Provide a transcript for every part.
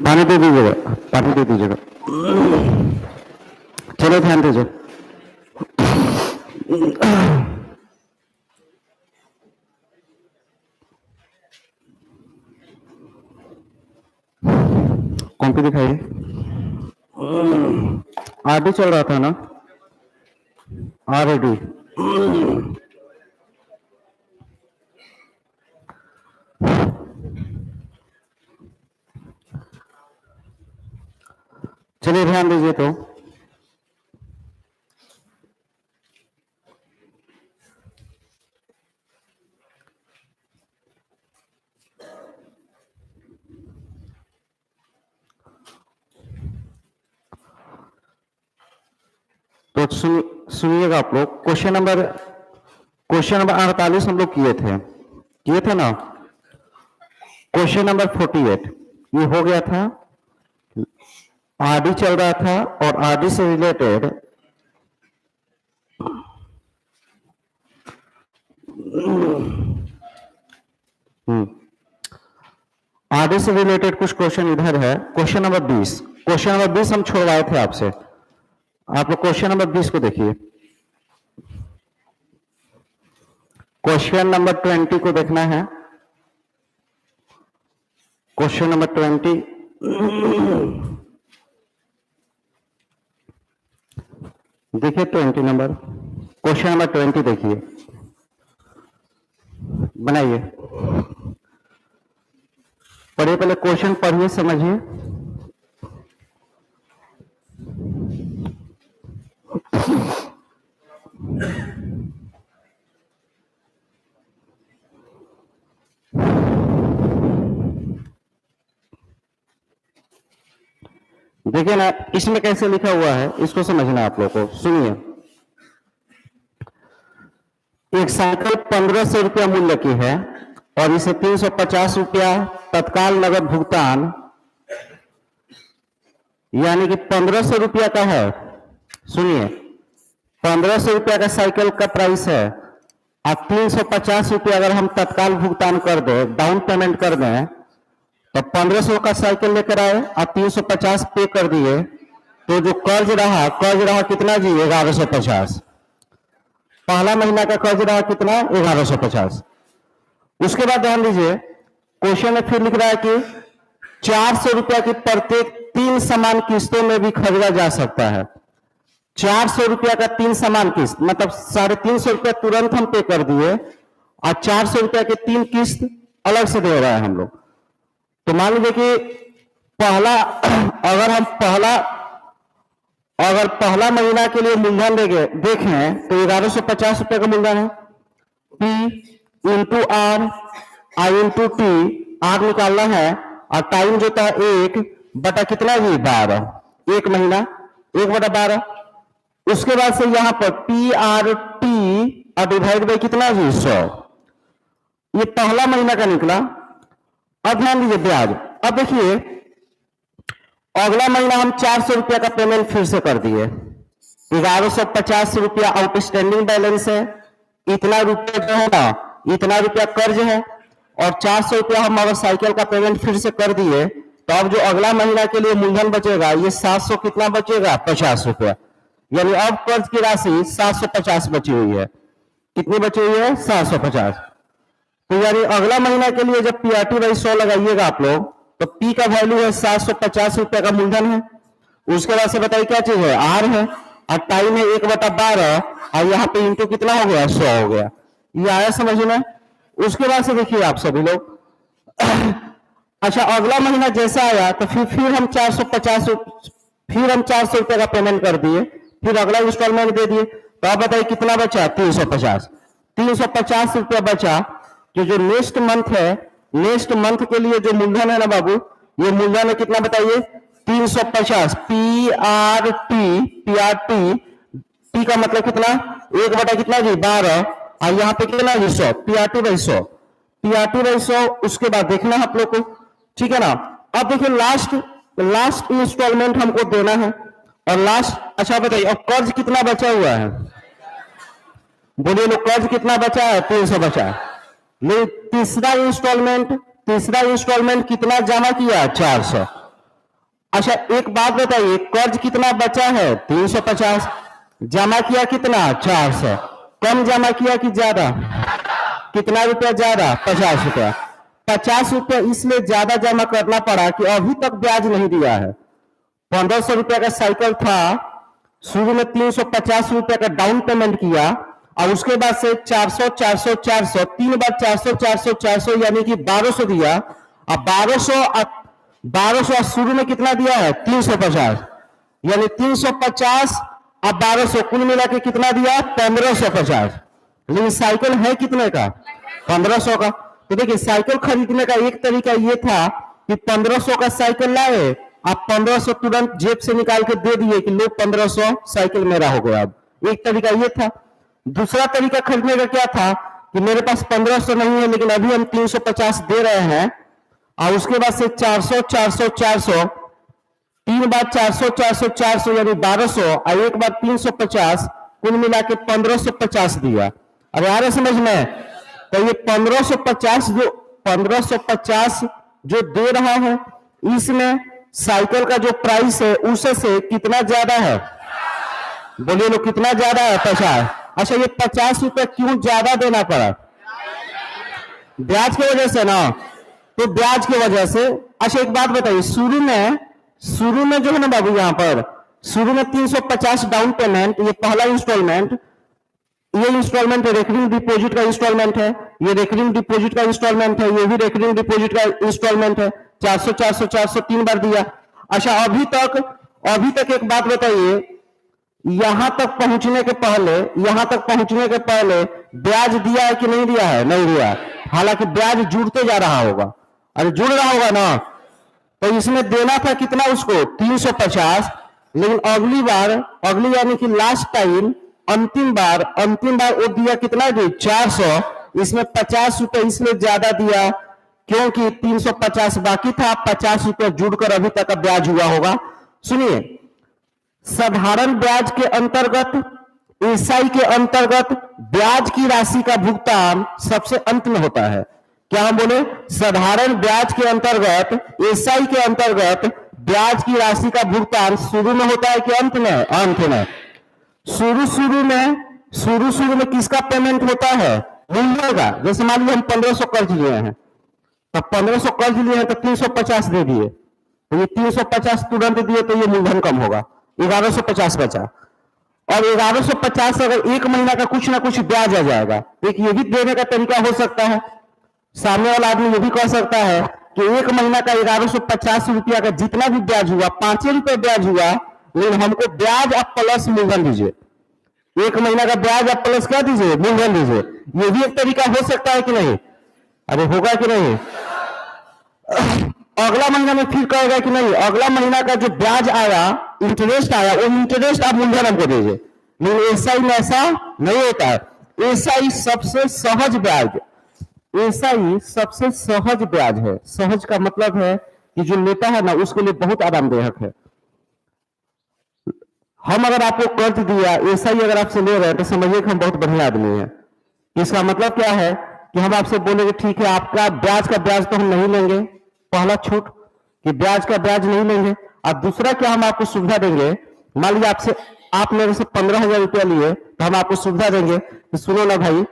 पानी दे दीजिएगा, पानी दे दीजिएगा। चलो ध्यान दीजिए। कॉपी दिखाइए। आरडी चल रहा था ना, आरडी। चलिए ध्यान दीजिए। तो सुनिएगा आप लोग। क्वेश्चन नंबर 48 हम लोग किए थे ना। क्वेश्चन नंबर 48 ये हो गया था। आरडी चल रहा था और आरडी से रिलेटेड आरडी से रिलेटेड कुछ क्वेश्चन इधर है। क्वेश्चन नंबर 20, क्वेश्चन नंबर 20 हम छोड़वाए थे आपसे। आप लोग क्वेश्चन नंबर 20 को देखिए। क्वेश्चन नंबर 20 को देखना है। क्वेश्चन नंबर 20 देखिए। 20 नंबर, क्वेश्चन नंबर 20 देखिए, बनाइए। पढ़िए, पहले क्वेश्चन पढ़िए, समझिए। देखिए ना, इसमें कैसे लिखा हुआ है, इसको समझना आप लोगों को। सुनिए। एक साइकिल 1500 रुपया मूल्य की है और इसे 350 रुपया तत्काल नगद भुगतान, यानी कि 1500 रुपया का है। सुनिए, 1500 रुपया का साइकिल का प्राइस है और 350 रुपया अगर हम तत्काल भुगतान कर दे, डाउन पेमेंट कर दें, तो 1500 का साइकिल लेकर आए और 350 पे कर दिए, तो जो कर्ज रहा कितना जी? 1150। पहला महीना का कर्ज रहा कितना? 1150। उसके बाद ध्यान दीजिए, क्वेश्चन में फिर लिख रहा है कि 400 रुपया की प्रत्येक 3 समान किस्तों में भी खरीदा जा सकता है। 400 रुपया का 3 समान किस्त, मतलब 350 रुपया तुरंत हम पे कर दिए और 400 रुपया के 3 किस्त अलग से दे रहा है हम लोग। तो मान लीजिए कि अगर पहला महीना के लिए मूलधन देखें तो 1150 रुपए का मूलधन है। P into R, I into T, R निकालना है और टाइम जो था 1 बटा कितना जी? 12। एक महीना 1/12। उसके बाद से यहां पर पी आर टी और डिवाइड बाई कितना जी? 100। ये पहला महीना का निकला। अब ध्यान दीजिए ब्याज। अब देखिए, अगला महीना हम 400 रुपया का पेमेंट फिर से कर दिए। 1150 रुपया आउटस्टैंडिंग बैलेंस है। इतना रुपया जो है ना, इतना रुपया कर्ज है और 400 रुपया हम अगर साइकिल का पेमेंट फिर से कर दिए, तो अब जो अगला महीना के लिए मूलधन बचेगा, ये 700 कितना बचेगा? 50 रुपया। यानी अब कर्ज की राशि 750 बची हुई है। कितनी बची हुई है? 750। तो यानी अगला महीना के लिए जब पीआरटी बाई 100 लगाइएगा आप लोग, तो पी का वैल्यू है 750 रुपया का मूलधन है। उसके बाद से बताइए क्या चीज है? आर है और टाइम है 1/12 और यहाँ पे इंटू कितना हो गया? 100 हो गया। ये आया समझ में? उसके बाद से देखिए आप सभी लोग, अच्छा अगला महीना जैसा आया तो फिर हम 450 रुपये का पेमेंट कर दिए, फिर अगला इंस्टॉलमेंट दे दिए। तो आप बताइए कितना बचा? 350 रुपया बचा। जो नेक्स्ट मंथ है, नेक्स्ट मंथ के लिए जो मूलधन है ना बाबू, ये मूलधन है कितना बताइए? 350। पी आर टी, टी का मतलब कितना? 1 बटा कितना जी? 12 और यहाँ पे कितना जी? 100। PRT by 100। उसके बाद देखना है आप लोग को, ठीक है ना। अब देखिए लास्ट इंस्टॉलमेंट हमको देना है और लास्ट, अच्छा बताइए अब कर्ज कितना बचा हुआ है? बोलिए लोग, कर्ज कितना बचा है? 300 बचा है। नहीं, तीसरा इंस्टॉलमेंट कितना जमा किया? 400। अच्छा एक बात बताइए, कर्ज कितना बचा है? 350। जमा किया कितना? 400। कम जमा किया कि ज्यादा? कितना रुपया ज्यादा? 50 रुपया। 50 रुपया इसलिए ज्यादा जमा करना पड़ा कि अभी तक ब्याज नहीं दिया है। 1500 रुपया का साइकिल था, शुरू में 350 रुपया का डाउन पेमेंट किया और उसके बाद से 400 400 400 3 बार 400 400 400 यानी कि 1200 दिया। अब 1200 शुरू में कितना दिया है? 350, यानी 350 अब 1200 कुल मिला के कितना दिया? 1550। लेकिन साइकिल है कितने का? 1500 का। तो देखिए साइकिल खरीदने का एक तरीका ये था कि 1500 का साइकिल लाए, आप 1500 तुरंत जेब से निकाल के दे दिए कि लो 1500 साइकिल मेरा हो गया। अब एक तरीका ये था। दूसरा तरीका खरीदने का क्या था कि मेरे पास 1500 नहीं है लेकिन अभी हम 350 दे रहे हैं और उसके बाद से 400 400 400 3 बार 400 400 400 यानी 1200 और एक बार 350 कुल मिला के 1550 दिया। अब आ रहा समझ में? तो ये 1550 जो दे रहा है इसमें साइकिल का जो प्राइस है उससे कितना ज्यादा है? बोलिए लोग कितना ज्यादा है? 50। अच्छा ये 50 रुपए क्यों ज्यादा देना पड़ा? ब्याज की वजह से ना। तो ब्याज की वजह से। अच्छा एक बात बताइए, शुरू में जो है ना बाबू, यहां पर शुरू में 350 डाउन पेमेंट, ये पहला इंस्टॉलमेंट, ये इंस्टॉलमेंट रेकरिंग डिपॉजिट का इंस्टॉलमेंट है, ये रेकरिंग डिपॉजिट का इंस्टॉलमेंट है, ये भी रेकरिंग डिपॉजिट का इंस्टॉलमेंट है। 400 400 400 3 बार दिया। अच्छा अभी तक एक बात बताइए, यहां तक पहुंचने के पहले ब्याज दिया है कि नहीं दिया है? नहीं दिया। हालांकि ब्याज जुड़ते जा रहा होगा, अरे जुड़ रहा होगा ना। तो इसमें देना था कितना उसको? 350। लेकिन अगली यानी कि लास्ट टाइम अंतिम बार वो दिया कितना? 400। इसमें 50 रुपए इसलिए ज्यादा दिया क्योंकि 350 बाकी था, 50 रुपए जुड़कर अभी तक का ब्याज हुआ होगा। सुनिए, साधारण ब्याज के अंतर्गत, एसआई के अंतर्गत ब्याज की राशि का भुगतान सबसे अंत में होता है। क्या हम बोले? साधारण ब्याज के अंतर्गत, एसआई के अंतर्गत ब्याज की राशि का भुगतान शुरू में होता है कि अंत में? अंत में। शुरू में किसका पेमेंट होता है? मूल्य का। जैसे मान लीजिए हम 1500 कर्ज लिए हैं, तो 1500 कर्ज लिए हैं तो 350 दे दिए, तो ये 350 तुरंत दिए तो ये मूलधन कम होगा, 1150 बचा। और 1150 अगर एक महीना का कुछ ना कुछ ब्याज आ जाएगा, एक ये भी देने का तरीका हो सकता है। सामने वाला आदमी ये भी कह सकता है कि एक महीना का 1150 रुपया का जितना भी ब्याज हुआ, 5 रुपए ब्याज हुआ, लेकिन हमको ब्याज आप प्लस मूलधन दीजिए। एक महीना का ब्याज आप प्लस क्या दीजिए? मूलधन दीजिए। ये भी एक तरीका हो सकता है कि नहीं? अरे होगा कि नहीं? अगला महीना में फिर कहेगा कि नहीं, अगला महीना का जो ब्याज आया, इंटरेस्ट आया, वो इंटरेस्ट आप मूलधन हमको दीजिए। लेकिन एसआई में ऐसा नहीं होता है। एसआई सबसे सहज ब्याज है। सहज का मतलब है कि जो लेता है ना उसके लिए बहुत आरामदायक है। हम अगर आपको कर्ज दिया, एसआई अगर आपसे ले रहे हैं तो समझिए कि हम बहुत बढ़िया आदमी हैं। इसका मतलब क्या है कि हम आपसे बोलेंगे ठीक है आपका ब्याज का ब्याज तो हम नहीं लेंगे, पहला छूट कि ब्याज का ब्याज नहीं लेंगे। और दूसरा क्या, हम आपको सुविधा देंगे। मान लीजिए आप मेरे से 15,000 रुपया लिए तो हम आपको सुविधा देंगे कि सुनो ना भाई,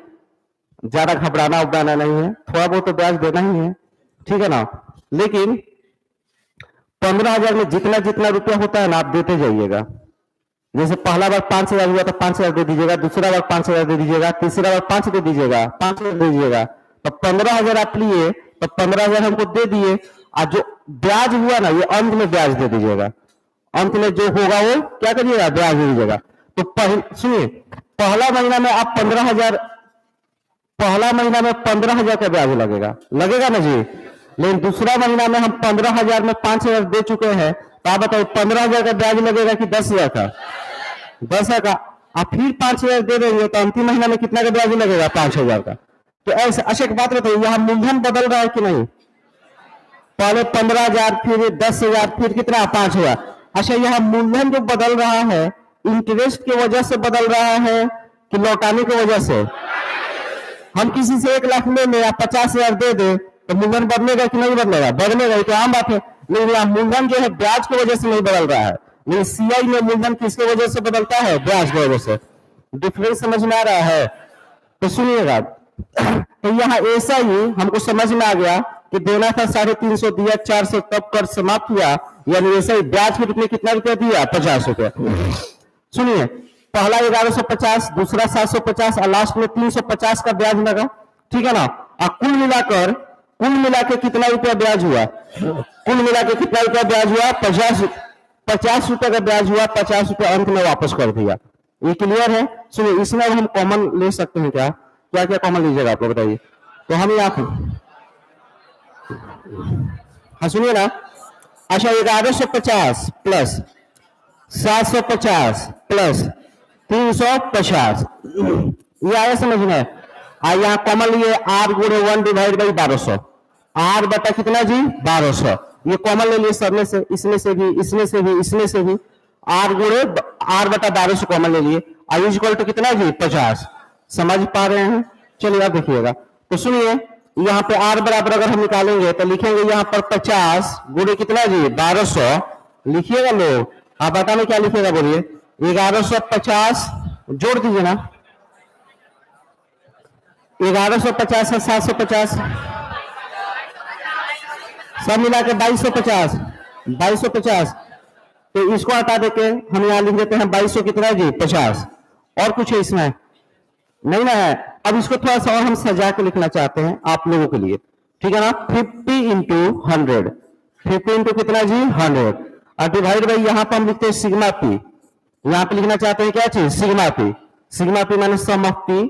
ज्यादा घबराना उबराना नहीं है, थोड़ा बहुत तो ब्याज देना ही है, ठीक है ना। लेकिन 15,000 में जितना जितना रुपया होता है ना आप देते जाइएगा। जैसे पहला बार 5,000 हुआ तो 5,000 दे दीजिएगा, दूसरा बार 5,000 दे दीजिएगा, तीसरा बार 5 दे दीजिएगा, 5,000 दे दीजिएगा। तो 15,000 आप लिए तो 15,000 हमको दे दिए, और जो ब्याज हुआ ना ये अंत में ब्याज दे दीजिएगा। अंत में जो होगा वो क्या करिएगा? ब्याज दे दीजिएगा। तो सुनिए, पहला महीना में 15,000 का ब्याज लगेगा ना जी। लेकिन दूसरा महीना में हम 15,000 में 5,000 दे चुके हैं, तो आप बताओ 15,000 का ब्याज लगेगा कि 10,000 का? 10,000 का। आप फिर 5,000 दे देंगे तो अंतिम महीना में कितना का ब्याज लगेगा? 5,000 का। तो ऐसे। अच्छा एक बात बताइए, यहाँ मूलधन बदल रहा है कि नहीं? पहले 15,000, फिर 10,000, फिर कितना? 5,000। अच्छा यहाँ मूलधन जो बदल रहा है इंटरेस्ट की वजह से बदल रहा है कि लौटाने की वजह से? हम किसी से 1 लाख ले लें या 50,000 दे दे तो मूलधन बदलेगा कि नहीं बदलेगा? बदलेगा, तो आम बात है। नहीं, यहाँ मूलधन जो है ब्याज की वजह से नहीं बदल रहा है, लेकिन सीआई में मूलधन किसके वजह से बदलता है? ब्याज की वजह से। डिफरेंस समझ में आ रहा है? तो सुनिएगा, तो यहाँ ऐसा ही हमको समझ में आ गया कि देना था 350 दिया 400, तब कर समाप्त हुआ, यानी ऐसा ही ब्याज के रूप में कितना रुपया दिया? 50 रुपया। सुनिए, पहला 1150, दूसरा 750 और लास्ट में 350 का ब्याज लगा, ठीक है ना। और कुल मिला के कितना रुपया ब्याज हुआ? कुल मिला के कितना रुपया ब्याज हुआ? 50 रुपया का ब्याज हुआ। 50 रुपया अंत में वापस कर दिया। ये क्लियर है? सुनिए, इसमें हम कॉमन ले सकते हैं क्या? क्या क्या कॉमन लीजिएगा आप लोग बताइए। तो हम यहाँ, हाँ सुनिए ना, अच्छा 1150 प्लस 750 प्लस 350, ये आया समझ में? यहाँ कॉमन लिए R गुणे 1 डिवाइड बाई 1200, R बटा कितना जी? 1200। ये कॉमन ले लिए सब में से, इसमें से भी, इसमें से भी, इसमें से भी। R गुणे R बटा 1200 कॉमन ले लिए। I इक्वल टू कितना जी? 50। समझ पा रहे हैं? चलिए आप देखिएगा। तो सुनिए, यहाँ पे R बराबर अगर हम निकालेंगे तो लिखेंगे यहाँ पर 50 गुणे कितना जी? 1200 लिखिएगा लोग। आप बताने क्या लिखिएगा बोलिए? 1150 जोड़ दीजिए ना, 1150 है 750, सब मिला के 2250। 2250, तो इसको हटा देके हम यहाँ लिख देते हैं 2200 कितना जी? 50। और कुछ है इसमें? नहीं ना है। अब इसको थोड़ा सा और हम सजा के लिखना चाहते हैं आप लोगों के लिए, ठीक है ना। 50 इंटू 100, 50 इंटू कितना जी? 100, और डिवाइड बाई यहाँ पर हम लिखते हैं सिग्मा पी। यहाँ पे लिखना चाहते हैं क्या चीज? Sigma P. सिग्मा पी माने सम ऑफ पी,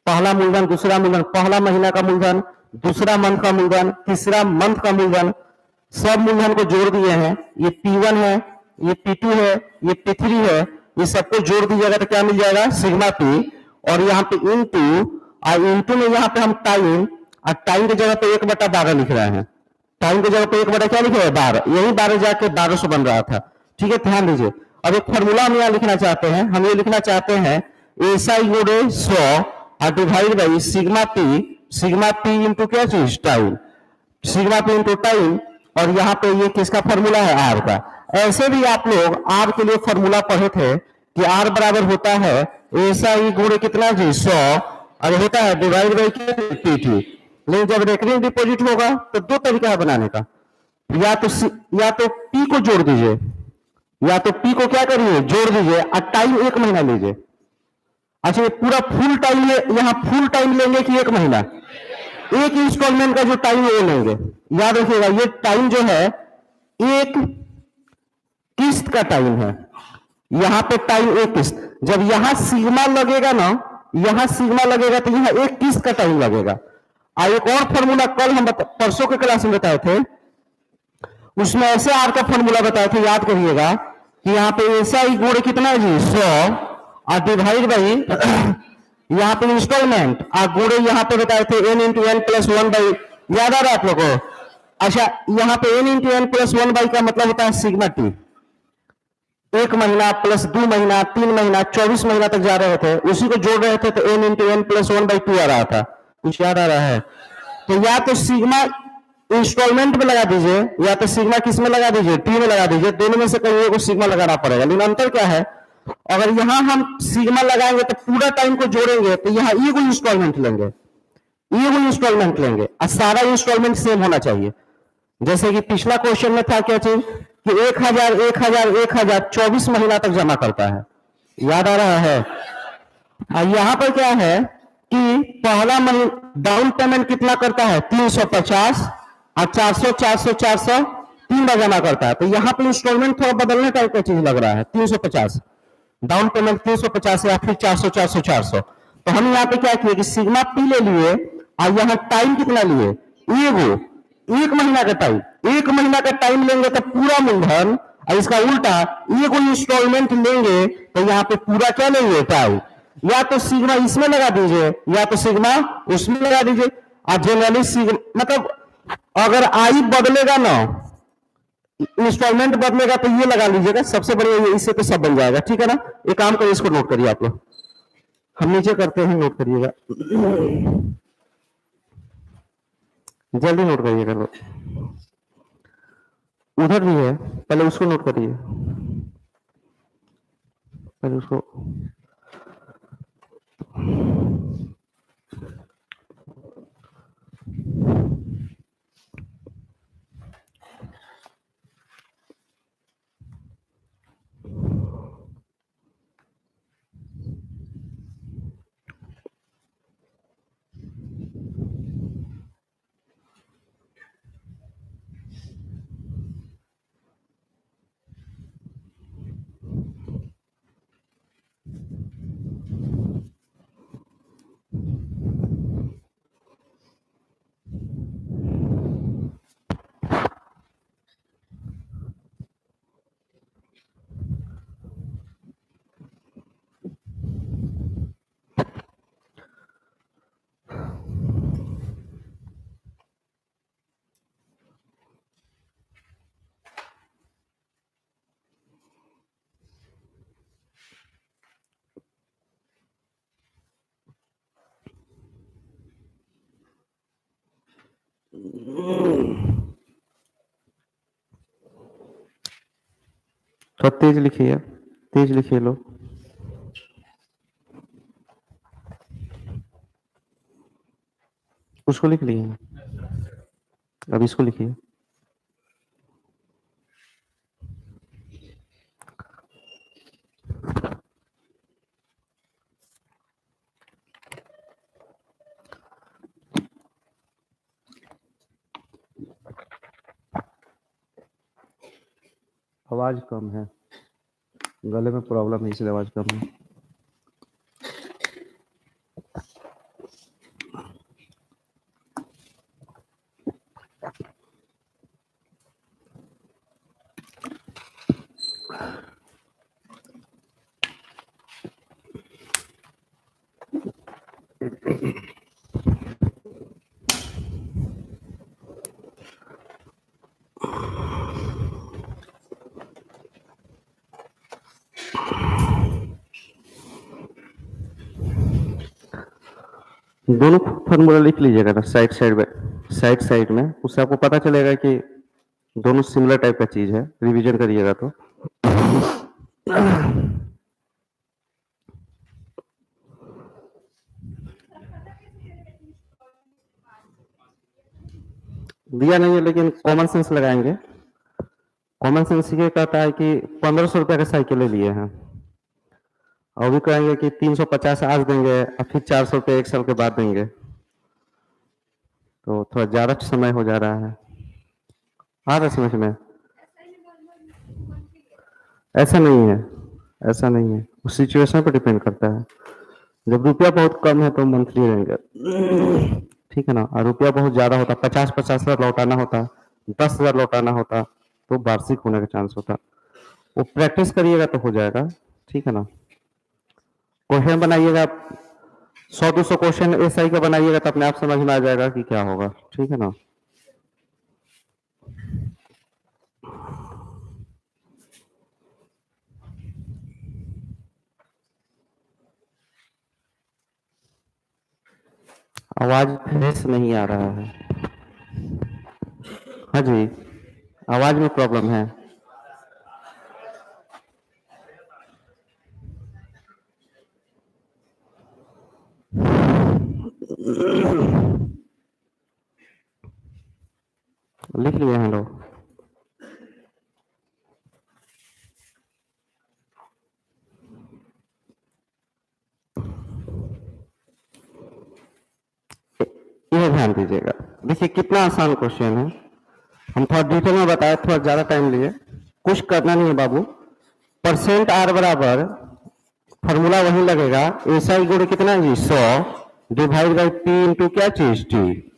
पहला मूलधन, दूसरा मूलधन, पहला महीना का मूलधन, दूसरा मंथ का मूलधन, तीसरा मंथ का मूलधन, सब मूलधन को जोड़ दिए हैं। ये P1 है, ये P2 है, ये P3 है, ये सबको जोड़ दीजिएगा तो क्या मिल जाएगा? Sigma P. और यहाँ पे इंटू में यहाँ पे हम टाइम, और टाइम की जगह पे 1/12 लिख रहे हैं। टाइम की जगह पे 1 क्या लिखे? 12। यही 12 जाके 1200 बन रहा था, ठीक है, ध्यान दीजिए। अब एक फॉर्मूला हम यहाँ लिखना चाहते हैं, हम ये लिखना चाहते हैं एसआई गुणे 100 और divide by sigma P into क्या चीज? Time. Sigma P into time, और यहाँ पे ये किसका फॉर्मूला है? आर का। ऐसे भी आप लोग आर के लिए फॉर्मूला पढ़े थे कि आर बराबर होता है एसआई गुणे कितना जी? 100, और होता है डिवाइड बाई पीटी। लेकिन जब रेकरिंग डिपॉजिट होगा तो दो तरीका है बनाने का, या तो पी को जोड़ दीजिए, या तो पी को क्या करिए? जोड़ दीजिए, और टाइम 1 महीना लीजिए। अच्छा, ये पूरा फुल टाइम है, यहाँ फुल टाइम लेंगे कि 1 महीना? एक इंस्टॉलमेंट का जो टाइम है वो लेंगे। याद रखिएगा, ये टाइम जो है एक किस्त का टाइम है। यहाँ पे टाइम एक किस्त, जब यहां सिग्मा लगेगा ना, यहां सिग्मा लगेगा तो यहाँ एक किस्त का टाइम लगेगा। एक और फॉर्मूला कल हम परसों के क्लास में बताए थे, उसमें ऐसे आर का फॉर्मूला बताए थे, याद करिएगा कि यहाँ पे ऐसा ही गुणे कितना है जी? 100, और डिवाइड बाई यहाँ पे इंस्टॉलमेंट, और गुणे यहाँ पे बताए थे n इंटू एन प्लस 1/, याद आ रहा है आप लोगों को? अच्छा, यहाँ पे n इंटू एन प्लस 1/, का मतलब होता है सिग्मा टी। 1 महीना प्लस 2 महीना, 3 महीना, 24 महीना तक जा रहे थे, उसी को जोड़ रहे थे तो n इंटू एन प्लस 1/2 आ रहा था। कुछ याद आ रहा है? तो या तो सिग्मा इंस्टॉलमेंट में लगा दीजिए, या तो सिग्मा किस में लगा दीजिए? टी में लगा दीजिए। दोनों में से कहीं को सिग्मा लगाना पड़ेगा। लेकिन अंतर क्या है? अगर यहां हम सिग्मा लगाएंगे तो पूरा टाइम को जोड़ेंगे तो यहाँ ईगो इंस्टॉलमेंट लेंगे, और सारा इंस्टॉलमेंट सेम होना चाहिए। जैसे कि पिछला क्वेश्चन में था क्या चीज कि 1000 24 महीना तक जमा करता है, याद आ रहा है? यहां पर क्या है कि पहला महीना डाउन पेमेंट कितना करता है? 350, और 400 400 400 3 बार जमा करता है। तो यहाँ पे इंस्टॉलमेंट थोड़ा बदलने टाइप का चीज लग रहा है। 350 डाउन पेमेंट, 350, या फिर 400 400 400। तो हम यहाँ पे क्या किए कि सिग्मा पी ले लिए, और यहाँ टाइम कितना लिए? एक महीना का टाइम। 1 महीना का टाइम लेंगे तो पूरा मूलधन, और इसका उल्टा एक इंस्टॉलमेंट लेंगे तो यहाँ पे पूरा क्या लेंगे? टाइम। या तो सिग्मा इसमें लगा दीजिए, या तो सिग्मा उसमें लगा दीजिए। और जनरली सिग्मा मतलब अगर आई बदलेगा ना, इंस्टॉलमेंट बदलेगा तो ये लगा लीजिएगा, सबसे बढ़िया ये, इससे तो सब बन जाएगा, ठीक है ना। एक काम करिए, इसको नोट करिए आप लोग, हम नीचे करते हैं, नोट करिएगा, जल्दी नोट करिएगा लोग। उधर भी है, पहले उसको नोट करिए, पहले उसको। थोड़ा तेज लिखिए, तेज लिखिए लो। उसको लिख लिए, अब इसको लिखिए। आवाज कम है, गले में प्रॉब्लम है, इसलिए आवाज कम है। दोनों फॉर्मूला लिख लीजिएगा ना साइड साइड में, साइड साइड में, उससे आपको पता चलेगा कि दोनों सिमिलर टाइप का चीज है। रिवीजन करिएगा तो दिया नहीं है, लेकिन कॉमन सेंस लगाएंगे। कॉमन सेंस ये कहता है कि 1500 रुपए का साइकिल ले लिए हैं, और भी कहेंगे कि 350 आज देंगे और फिर 400 रुपये 1 साल के बाद देंगे, तो थोड़ा ज्यादा समय हो जा रहा है। आ रहा समझ में? ऐसा नहीं है, ऐसा नहीं है, उस सिचुएशन पर डिपेंड करता है। जब रुपया बहुत कम है तो मंथली रहेंगे, ठीक है ना। और रुपया बहुत ज्यादा होता, 50-50 हजार लौटाना होता, 10,000 लौटाना होता, तो वार्षिक होने का चांस होता। वो प्रैक्टिस करिएगा तो हो जाएगा, ठीक है ना। क्वेश्चन बनाइएगा, 100-200 क्वेश्चन एसआई का बनाइएगा तो अपने आप समझ में आ जाएगा कि क्या होगा, ठीक है ना। आवाज फ्रेश नहीं आ रहा है। हाँ जी, आवाज में प्रॉब्लम है। लिख लिए हैं लोग। ये ध्यान दीजिएगा, देखिए कितना आसान क्वेश्चन है। हम थोड़ा डिटेल में बताए, थोड़ा ज्यादा टाइम लिए, कुछ करना नहीं है बाबू। परसेंट आर बराबर फॉर्मूला वही लगेगा, एसआई गुण कितना है 100 डिवाइड बाई पी इंटू क्या चीज टी।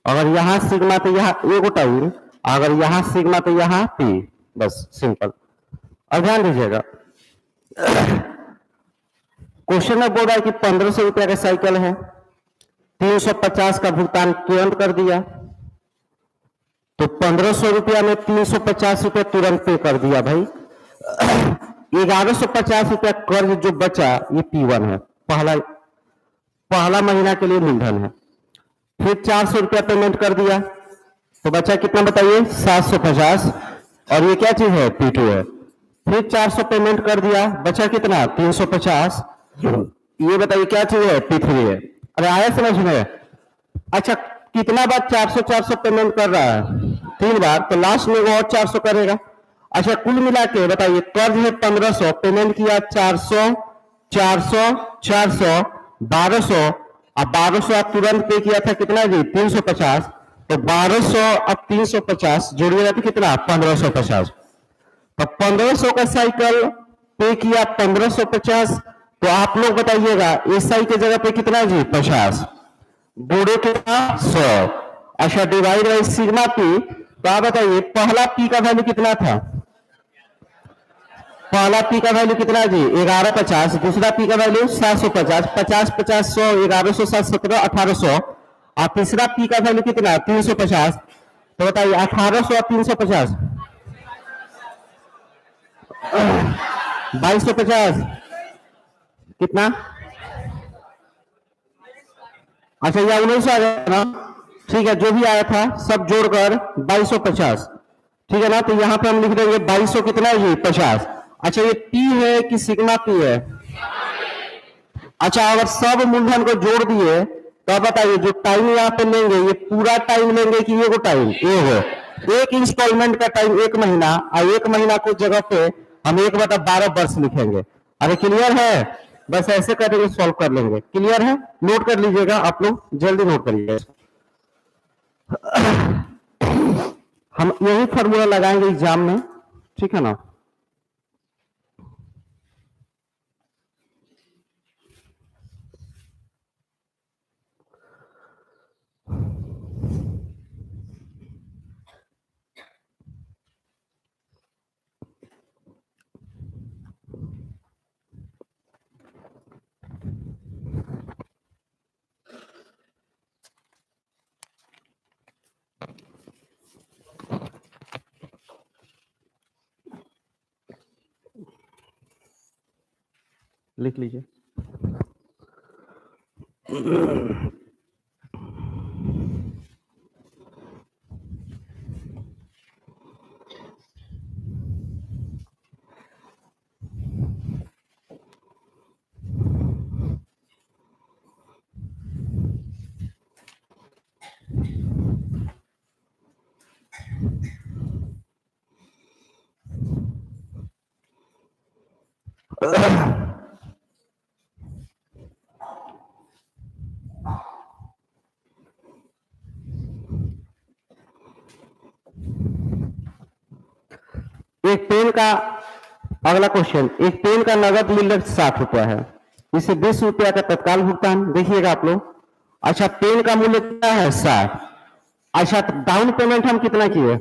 अगर यहाँ सिग्मा तो यहाँ एगो टाइम, अगर यहाँ सिग्मा तो यहाँ पी, बस सिंपल। और ध्यान दीजिएगा, क्वेश्चन में बोल रहा है कि 1500 रुपया का साइकिल है, 350 का भुगतान तुरंत कर दिया, तो 1500 रुपया में 350 रुपया तुरंत पे कर दिया भाई। 1150 रुपया कर्ज जो बचा ये P1 है, पहला महीना के लिए मूलधन है। फिर 400 रुपया पेमेंट कर दिया, तो बचा कितना बताइए 750। और ये क्या चीज है, P2 है। फिर 400 पेमेंट कर दिया, बचा कितना 350। ये बताइए क्या चीज है, P3 है। अरे आया समझ में? अच्छा कितना बार 400 400 पेमेंट कर रहा है, 3 बार, तो लास्ट में वो और 400 करेगा। अच्छा कुल मिला के बताइए, कर्ज है 1500, पेमेंट किया 400 400 400 1200, अब 1200 आप तुरंत पे किया था कितना जी 350, तो 1200 अब 350 जोड़िएगा तो कितना 1550। तो 1500 का साइकिल पे किया 1550, तो आप लोग बताइएगा एसआई के जगह पे कितना जी 50, बूढ़े कितना 100। अच्छा डिवाइड बाई सिग्मा पी, तो आप बताइए पहला पी का वैल्यू कितना था, पहला पी का वैल्यू कितना जी 1150, दूसरा पी का वैल्यू 750, 50 50 100 1100 7 17 1800, और तीसरा पी का वैल्यू कितना 350। तो बताइए 1800 और 350 2250 कितना, अच्छा ये 1900 आ गया ना, ठीक है जो भी आया था सब जोड़कर 2250, ठीक है ना। तो यहाँ पे हम लिख देंगे 2200 कितना है ये 50। अच्छा ये पी है कि सिग्मा पी है, अच्छा अगर सब मूलधन को जोड़ दिए तो अब बताइए जो टाइम यहाँ पे लेंगे ये पूरा टाइम लेंगे कि ये टाइम, ये हो एक इंस्टॉलमेंट का टाइम 1 महीना, और 1 महीना को जगह पे हम 1/12 वर्ष लिखेंगे। अरे क्लियर है, बस ऐसे करेंगे सॉल्व कर लेंगे, क्लियर है, नोट कर लीजिएगा आप लोग, जल्दी नोट करिए। हम यही फॉर्मूला लगाएंगे एग्जाम में, ठीक है ना। लिख लीजिए। एक पेन का अगला क्वेश्चन, एक पेन का नगद मूल्य 60 रुपया है, इसे 20 रुपया का तत्काल भुगतान, देखिएगा आप लोग। अच्छा पेन का मूल्य कितना है 60। अच्छा तो डाउन पेमेंट हम कितना किए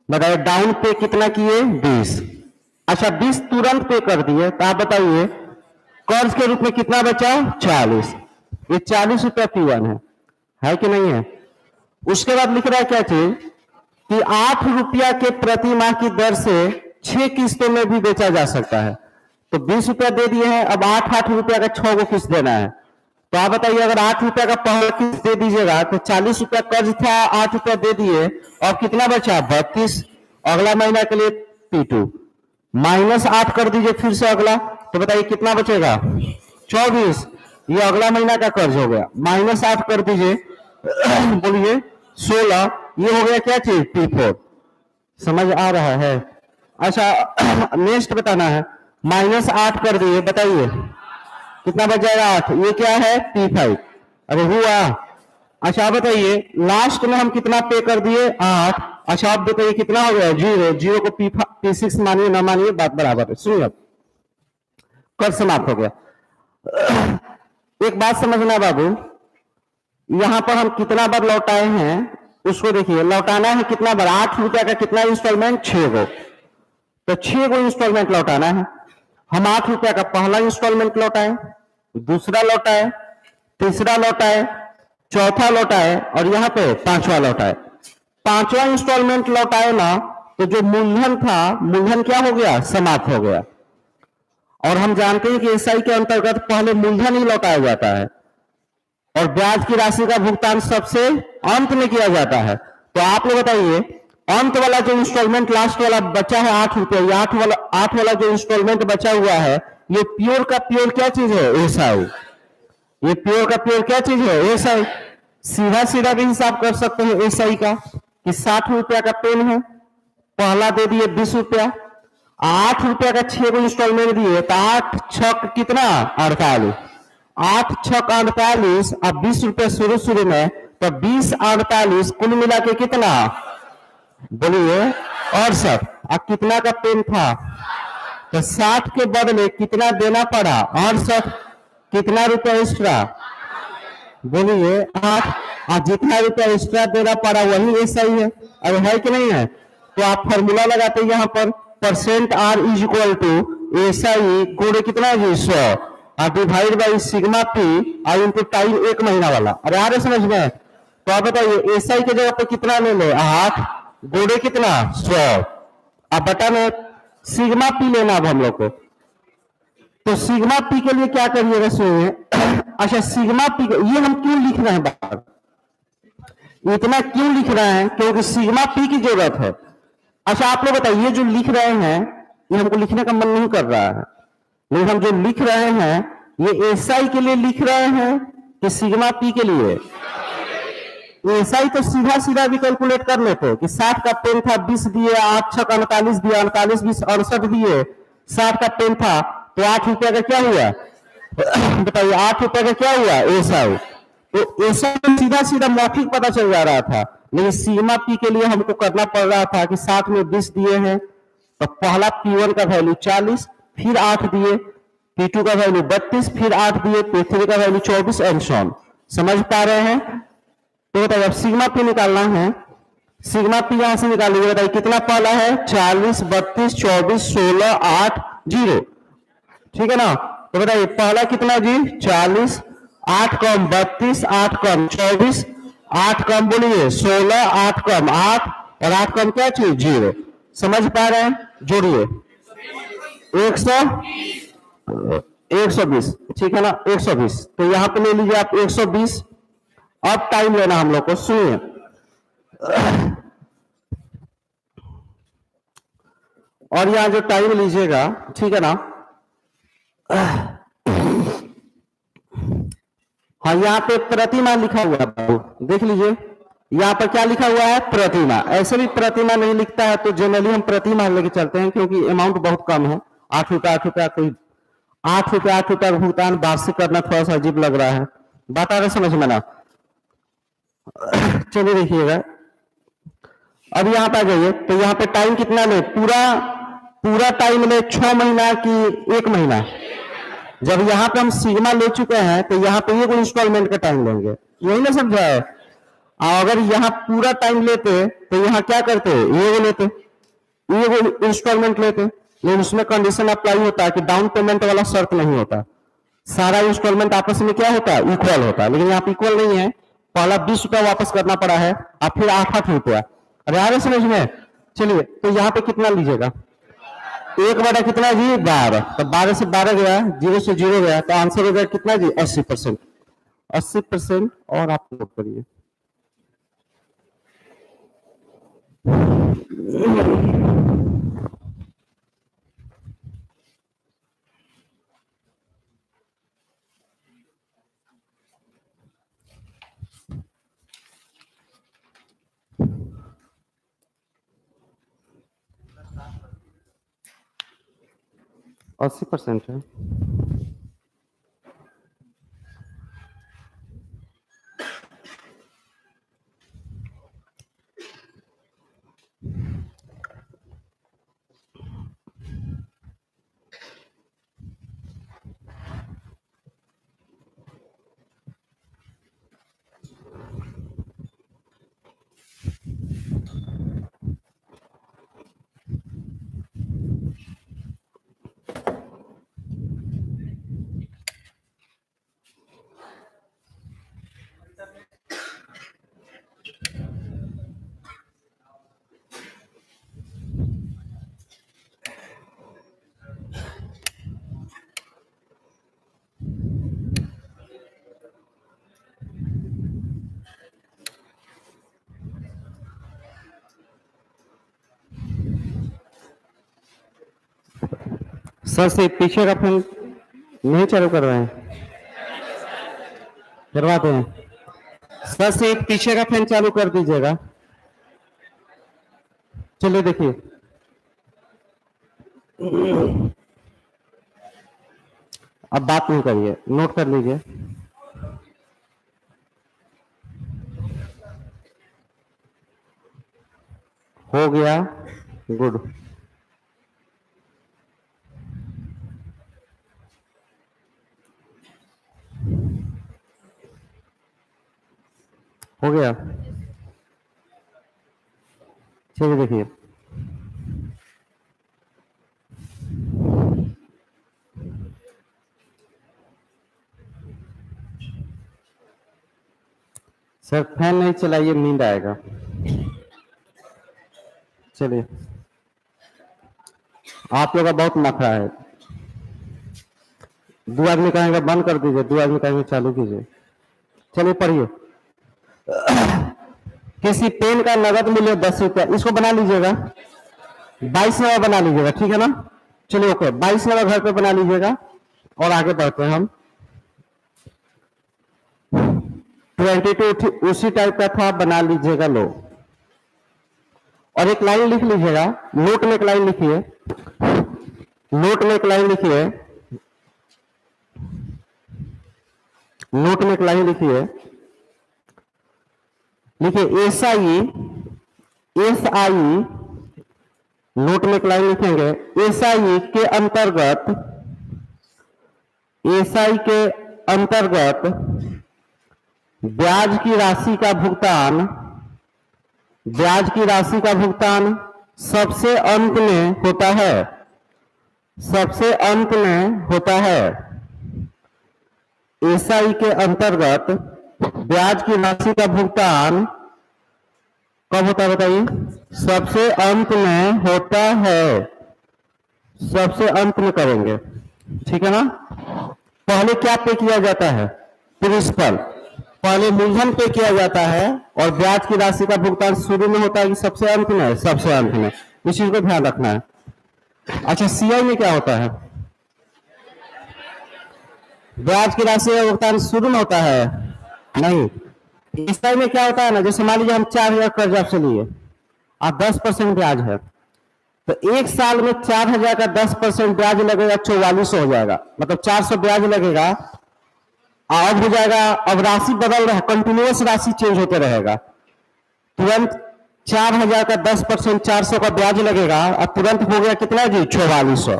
बताइए, डाउन पे कितना किए 20। अच्छा 20 तुरंत पे कर दिए, तो आप बताइए कर्ज के रूप में कितना बचा 40, ये 40 रुपया P1 है कि नहीं है। उसके बाद लिख रहा है क्या चीज कि 8 रुपया के प्रति माह की दर से 6 किस्तों में भी बेचा जा सकता है। तो 20 रुपया दे दिए हैं, अब 8 रुपया का 6 को किस्त देना है। तो आप बताइए अगर 8 रुपया का पहला किस्त दे दीजिएगा तो 40 रुपया कर्ज था, 8 रुपया दे दिए, और कितना बचा 32। अगला महीना के लिए P2 -8 कर दीजिए फिर से अगला, तो बताइए कितना बचेगा 24। ये अगला महीना का कर्ज हो गया, -8 कर दीजिए बोलिए 16, ये हो गया क्या चीज P4। समझ आ रहा है। अच्छा नेक्स्ट बताना है, -8 कर दिए, बताइए कितना बच जाएगा 8, ये क्या है P5। अरे हुआ। अच्छा आप बताइए लास्ट में हम कितना पे कर दिए 8। अच्छा आप बताइए कितना हो गया 0, 0 को P6 मानिए ना मानिए बात बराबर है। सुनिए कर्ज समाप्त हो गया। एक बात समझना बाबू, यहां पर हम कितना बार लौटाए हैं उसको देखिए, लौटाना है कितना बार 8 रुपया का कितना इंस्टॉलमेंट 6 गो, तो 6 गो इंस्टॉलमेंट लौटाना है। हम 8 रुपया का पहला इंस्टॉलमेंट लौटाए, दूसरा लौटाए, तीसरा लौटाए, चौथा लौटाए, और यहाँ पे 5वां लौटाए। 5वां इंस्टॉलमेंट लौटाए ना, तो जो मूलधन था, मूलधन क्या हो गया समाप्त हो गया। और हम जानते हैं कि एसआई के अंतर्गत पहले मूलधन ही लौटाया जाता है और ब्याज की राशि का भुगतान सबसे अंत में किया जाता है। तो आप लोग बताइए अंत वाला जो इंस्टॉलमेंट लास्ट वाला बचा है 8 रुपया, ये 8 वाला जो इंस्टॉलमेंट बचा हुआ है, ये प्योर का प्योर क्या चीज है? एसआई। ये प्योर का प्योर क्या चीज है? एसआई। सीधा सीधा भी हिसाब कर सकते हैं एसआई का कि 60 रुपया का पेन है, पहला दे दिए 20 रुपया, 8 रुपया का 6 को इंस्टॉलमेंट दिए तो 8 छक कितना? 48। 8 छक 48 और 20 रुपया शुरू शुरू में, तो 20 48 कुल मिला के कितना? बोलिए 68। और कितना का पेन था? तो 60 के बदले कितना देना पड़ा? 68। कितना रुपया एक्स्ट्रा? बोलिए 8। और जितना रुपया एक्स्ट्रा देना पड़ा वही एसआई है। अब है कि नहीं है? तो आप फॉर्मूला लगाते हैं यहाँ पर, percent R is equal to SI गुणे कितना है? 100 और डिवाइड बाई सिग्मा पी और इनटू टाइम 1 महीना वाला। अरे आ रहे समझ में? तो आप बताइए एसआई के जगह पे कितना ले लो? 8 गुणे कितना? 100। अब बटा में सिग्मा पी लेना अब हम लोग को। तो सिग्मा पी के लिए क्या करिएगा सुनिए। अच्छा सिग्मा पी ये हम क्यों लिख रहे हैं बाहर, इतना क्यों लिख रहे हैं? क्योंकि सिग्मा पी की जरूरत है। अच्छा आप लोग बताइए, जो लिख रहे हैं ये हमको लिखने का मन नहीं कर रहा है, लेकिन हम जो लिख रहे हैं ये एसआई के लिए लिख रहे हैं कि सिग्मा पी के लिए? एसआई तो सीधा सीधा भी कैलकुलेट कर लेते कि 60 का पेन था 20 दिए, 8 छक 48 दिया, 48 20 68 दिए, 60 का पेन था तो 8 रुपया का क्या हुआ? बताइए 8 रुपया का क्या हुआ? एसआई। तो एसआई सीधा सीधा मौखिक पता चल जा रहा था, लेकिन सिग्मा पी के लिए हमको करना पड़ रहा था कि 60 में 20 दिए हैं तो पहला P1 का वैल्यू 40, फिर 8 दिए, P2 का वैल्यू 32, फिर 8 दिए, P3 का वैल्यू 24 एंड सो ऑन। समझ पा रहे हैं? तो बताइए अब सिग्मा पी निकालना है। सिग्मा पी यहां से निकालिए, बताइए कितना पहला है? 40 32 24 16 8 0। ठीक है ना? तो बताइए पहला कितना जी? 40, 8 कम 32, 8 कम 24, 8 कम बोलिए 16, 8 कम 8 और 8 कम क्या चीज? 0। समझ पा रहे हैं? जोड़िए 120। ठीक है ना? 120। तो यहां पे ले लीजिए आप 120। अब टाइम लेना हम लोग को, सुनिए। और यहां जो टाइम लीजिएगा, ठीक है ना? हाँ यहाँ पे प्रतिमा लिखा हुआ है बाबू, देख लीजिए यहाँ पर क्या लिखा हुआ है? प्रतिमा। ऐसे भी प्रतिमा नहीं लिखता है तो जनरली हम प्रतिमा लेके चलते हैं, क्योंकि अमाउंट बहुत कम है। 8 रुपया 8 रुपया, कोई 8 रुपया 8 रुपया का भुगतान वार्षिक करना थोड़ा सा अजीब लग रहा है। बात आ रहा समझ में ना? चलिए देखिएगा, अब यहाँ पे आ जाइए। तो यहाँ पे टाइम कितना ले? पूरा टाइम ले 6 महीना की 1 महीना? जब यहाँ पे हम सिग्मा ले चुके हैं तो यहाँ पे एक इंस्टॉलमेंट का टाइम लेंगे, यही ना समझा है? अगर यहाँ पूरा टाइम लेते तो यहाँ क्या करते? ये लेते, ये इंस्टॉलमेंट लेते, लेकिन उसमें कंडीशन अप्लाई होता है कि डाउन पेमेंट वाला शर्त नहीं होता, सारा इंस्टॉलमेंट आपस में क्या होता है? इक्वल होता है। लेकिन यहाँ पे इक्वल नहीं है, पहला 20 रुपया वापस करना पड़ा है और फिर 8 रुपया। अरे आ रहे समझ में? चलिए तो यहाँ पे कितना लीजिएगा? 1 बटा कितना जी? 12। तो 12 से 12 गया, 0 से 0 गया, तो आंसर हो गया कितना जी? 80%। 80%। और आप नोट करिए। अस्सी % है। सर से पीछे का फैन नहीं चालू कर रहे हैं, करवाते हैं। सर से पीछे का फैन चालू कर दीजिएगा। चलिए देखिए, अब बात नहीं करिए, नोट कर लीजिए। हो गया, गुड। हो गया, चलिए देखिए, सर फैन नहीं चलाइए, नींद आएगा। चलिए, आप लोग का बहुत नखरा है। 2 आदमी कहेंगे बंद कर दीजिए, 2 आदमी कहेंगे चालू कीजिए। चलिए पढ़िए। किसी पेन का नगद मूल्य 10 रुपया, इसको बना लीजिएगा, 22 नंबर बना लीजिएगा, ठीक है ना। चलिए ओके, 22 नंबर घर पे बना लीजिएगा और आगे बढ़ते हैं हम। 22 उसी टाइप का था, बना लीजिएगा लो। और एक लाइन लिख लीजिएगा, नोट में एक लाइन लिखिए, नोट में एक लाइन लिखिए, नोट में एक लाइन लिखिए, लिखिए एसआई, एसआई, नोट में एक लाइन लिखेंगे, एसआई के अंतर्गत, एसआई के अंतर्गत ब्याज की राशि का भुगतान, ब्याज की राशि का भुगतान सबसे अंत में होता है, सबसे अंत में होता है। एसआई के अंतर्गत ब्याज की राशि का भुगतान कब होता है बताइए? सबसे अंत में होता है, सबसे अंत में करेंगे, ठीक है ना। पहले क्या पे किया जाता है? प्रिंसिपल, पहले मूलधन पे किया जाता है और ब्याज की राशि का भुगतान शुरू में होता है कि सबसे अंत में? सबसे अंत में, इस चीज को ध्यान रखना है। अच्छा, सीआई में क्या होता है? ब्याज की राशि का भुगतान शुरू में होता है? नहीं। एसआई में क्या होता है ना, जैसे मान लीजिए हम 4,000 कर्ज आपसे लिए, आप 10% ब्याज है, तो एक साल में 4,000 का 10% ब्याज लगेगा, 4400 हो जाएगा, मतलब 400 ब्याज लगेगा। अब हो जाएगा, अब राशि बदल रहा है, कंटिन्यूअस राशि चेंज होते रहेगा। तुरंत 4,000 का 10% 400 का ब्याज लगेगा, अब तुरंत हो गया कितना जी? 4400।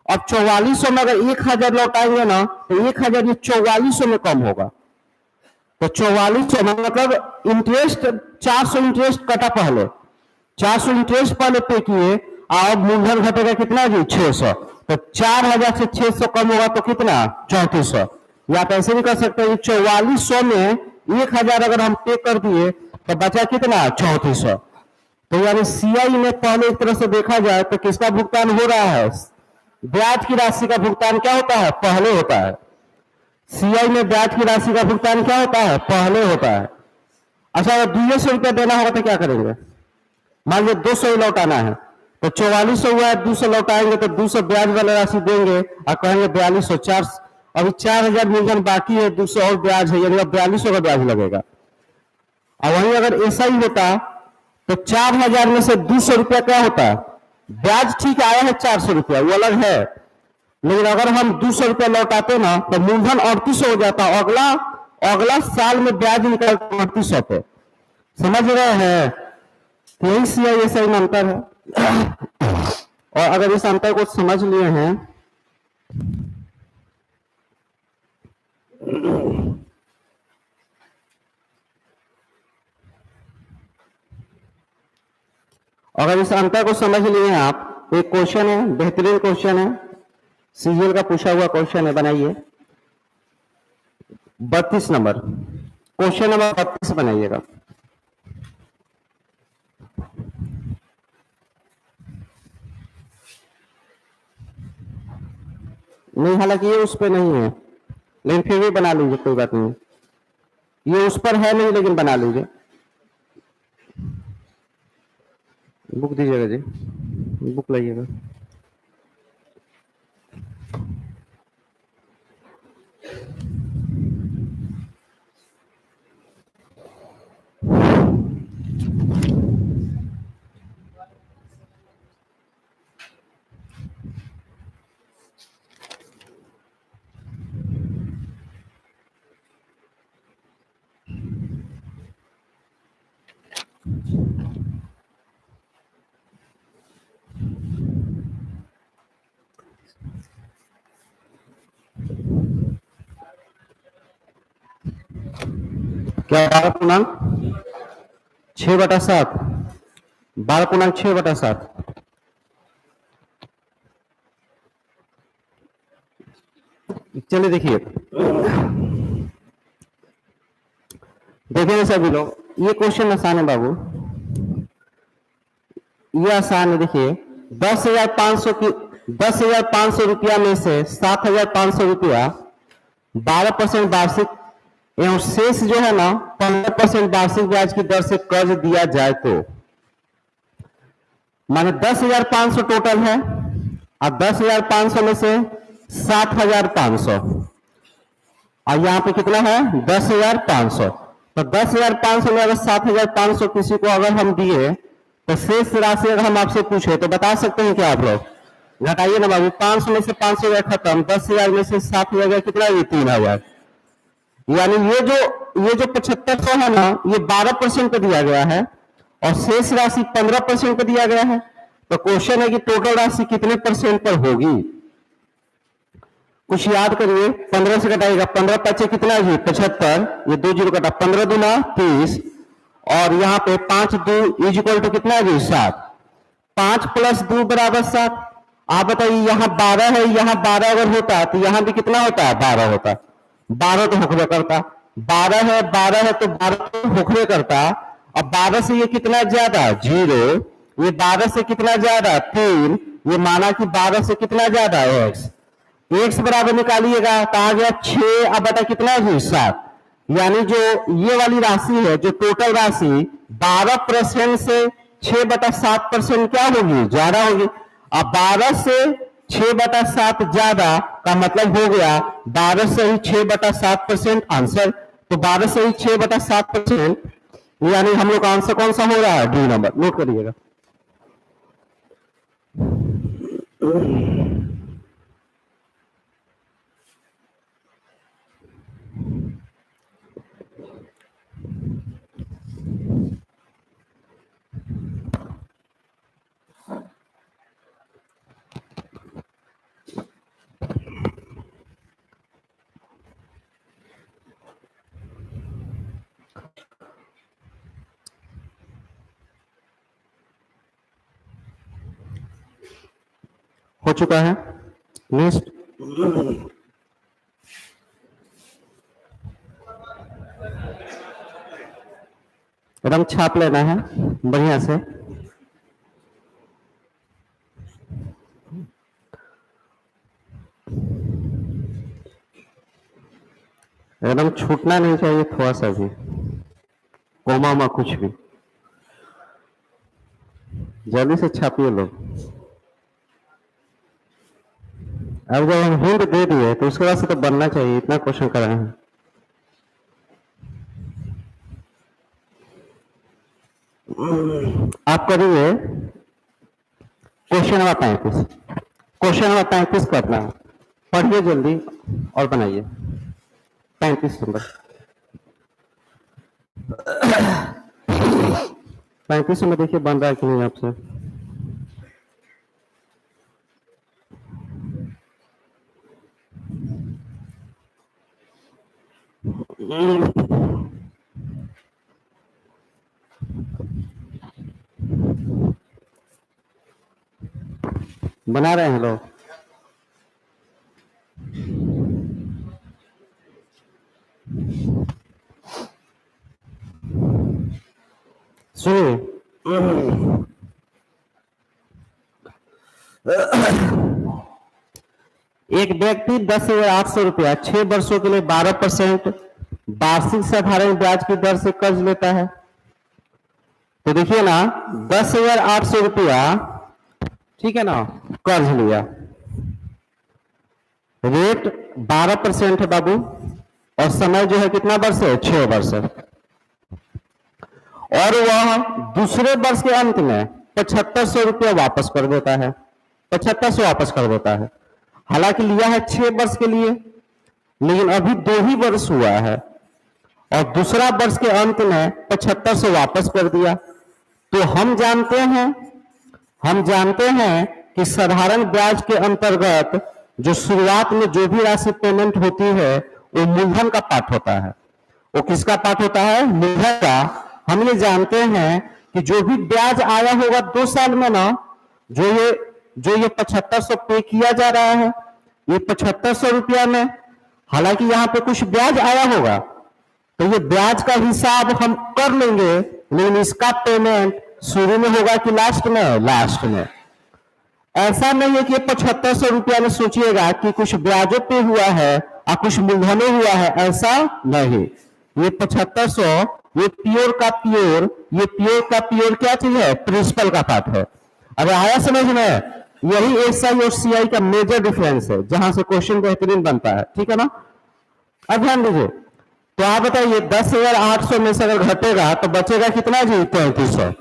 अब 4400 में अगर 1,000 लौटाएंगे ना, तो 1,000 ये 4400 में कम होगा, तो 4400 मतलब इंटरेस्ट 400 इंटरेस्ट कटा पहले, 400 इंटरेस्ट पहले पे किए, और मूलधन घटेगा कितना जी? 600। तो 4,000 से 600 कम होगा तो कितना? 3400। या आप ऐसे भी कर सकते हैं, 4400 में 1,000 अगर हम पे कर दिए तो बचा कितना? 3400। तो यानी सीआई में पहले एक तरह से देखा जाए तो किसका भुगतान हो रहा है? ब्याज की राशि का भुगतान क्या होता है? पहले होता है। सीआई में ब्याज की राशि का भुगतान क्या होता है? पहले होता है। अच्छा, अगर 200 रुपया देना होगा तो क्या करेंगे? मान लीजिए 200 लौटाना है, तो 4400 हुआ है, 200 लौटाएंगे तो 200 ब्याज वाला राशि देंगे और कहेंगे 4200, 4, अभी 4,000 मूलधन बाकी है, 200 और ब्याज है, यानी 4200 का ब्याज लगेगा। और वहीं अगर ऐसा ही होता तो 4,000 में से 200 रुपया क्या होता है? ब्याज ठीक आया है 400 रुपया, वो अलग है, लेकिन अगर हम 200 रुपया लौटाते ना तो मूलधन 3800 हो जाता, अगला अगला साल में ब्याज निकलता 3800 पे। समझ रहे हैं? यही सीआई एसआई में अंतर है। और अगर इस अंतर को समझ लिए हैं अगर इस अंतर को समझ लिए हैं आप, एक क्वेश्चन है, बेहतरीन क्वेश्चन है, सीजीएल का पूछा हुआ क्वेश्चन है, बनाइए 32 नंबर, क्वेश्चन नंबर 32 बनाइएगा। नहीं, हालांकि ये उस पर नहीं है, लेकिन फिर भी बना लीजिए, कोई बात नहीं, ये उस पर है नहीं, लेकिन बना लीजिए। बुक दीजिएगा जी, बुक लाइएगा। क्या 12/6/7, 12/6/7। चलिए देखिए, देखिए सभी लोग, ये क्वेश्चन आसान है बाबू, ये आसान है। देखिए 10,500 की 10,500 रुपया में से 7,500 रुपया 12% वार्षिक एवं शेष जो है ना 15% वार्षिक ब्याज की दर से कर्ज दिया जाए तो माने 10,500 टोटल है और 10,500 में से 7,500 और यहाँ पे कितना है 10,500। तो 10,500 में अगर 7,500 किसी को अगर हम दिए तो शेष राशि अगर हम आपसे पूछे तो बता सकते हैं क्या आप लोग? घटाइए ना बाबू, 500 में से 500 गया खत्म, 10,000 में से 7,000 गया कितना, ये 3,000। यानी ये जो 7,500 है ना, ये 12% का दिया गया है और शेष राशि 15% का दिया गया है। तो क्वेश्चन है कि टोटल राशि कितने परसेंट पर होगी? कुछ याद करिए, 15 से घटाएगा, 15 पचे कितना है 75, ये 2 जीरो कटा, 15 दूना 30 और यहाँ पे 5 2 इज इक्वल टू कितना है 7, 5 + 2 = 7। आप बताइए यहाँ 12 है, यहाँ 12 अगर होता तो यहाँ भी कितना होता, 12 होता, 12 तो होकरे करता, 12 है तो 12 तो होकरे करता। अब 12 से ये कितना ज्यादा 0, ये 12 से कितना ज्यादा 3, ये माना कि 12 से कितना ज्यादा x बराबर निकालिएगा तो आ गया 6, अब बता कितना है 7। यानी जो ये वाली राशि है, जो टोटल राशि 12% से 6/7% क्या होगी, ज्यादा होगी। अब 12 से 6/7 ज्यादा का मतलब हो गया 12 से ही 6/7% आंसर। तो 12 से ही 6/7%, यानी हम लोग का आंसर कौन सा हो रहा है, डी नंबर, नोट करिएगा। हो चुका है। नेक्स्ट, रंग छाप लेना है बढ़िया से। एकदम छूटना नहीं चाहिए थोड़ा सा भी, कोमा कुछ भी, जल्दी से छापिए लोग। अब जब हम हिंट दे दिए तो उसके बाद से तो बनना चाहिए, इतना क्वेश्चन कर रहे हैं। आप करिए क्वेश्चन नंबर 35, क्वेश्चन नंबर 35 करना है, पढ़िए जल्दी और बनाइए 35 नंबर। 35 नंबर देखिए बन रहा है कि नहीं आपसे। बना रहे हैं लोग? सुनिए, एक व्यक्ति 10,800 रुपया 6 वर्षों के लिए 12% वार्षिक साधारण ब्याज की दर से कर्ज लेता है। तो देखिए ना 10,800 रुपया, ठीक है ना, कर्ज लिया। रेट 12% है बाबू, और समय जो है कितना वर्ष है, 6 वर्ष है। और वह दूसरे वर्ष के अंत में 7500 रुपया वापस कर देता है, 7500 वापस कर देता है। हालांकि लिया है 6 वर्ष के लिए, लेकिन अभी 2 ही वर्ष हुआ है, और दूसरा वर्ष के अंत में 7500 वापस कर दिया। तो हम जानते हैं कि साधारण ब्याज के अंतर्गत जो शुरुआत में जो भी राशि पेमेंट होती है वो मूलधन का पार्ट होता है। वो किसका पार्ट होता है, मूलधन का। हम ये जानते हैं कि जो भी ब्याज आया होगा 2 साल में ना, जो ये 7500 पे किया जा रहा है, ये 7500 रुपया में, हालांकि यहाँ पे कुछ ब्याज आया होगा, तो ये ब्याज का हिसाब हम कर लेंगे, लेकिन इसका पेमेंट शुरू में होगा कि लास्ट में, लास्ट में। ऐसा नहीं है कि 7500 रुपया में सोचिएगा कि कुछ ब्याजों पे हुआ है और कुछ मूलधनों हुआ है, ऐसा नहीं। ये 7500 ये प्योर का प्योर क्या चीज है, प्रिंसिपल का पार्ट है। अब आया समझ में, यही एसआई और सीआई का मेजर डिफरेंस है, जहां से क्वेश्चन बेहतरीन बनता है, ठीक है ना। अब ध्यान दीजिए, तो आप बताइए 10,800 में से अगर घटेगा तो बचेगा कितना जी, 3300।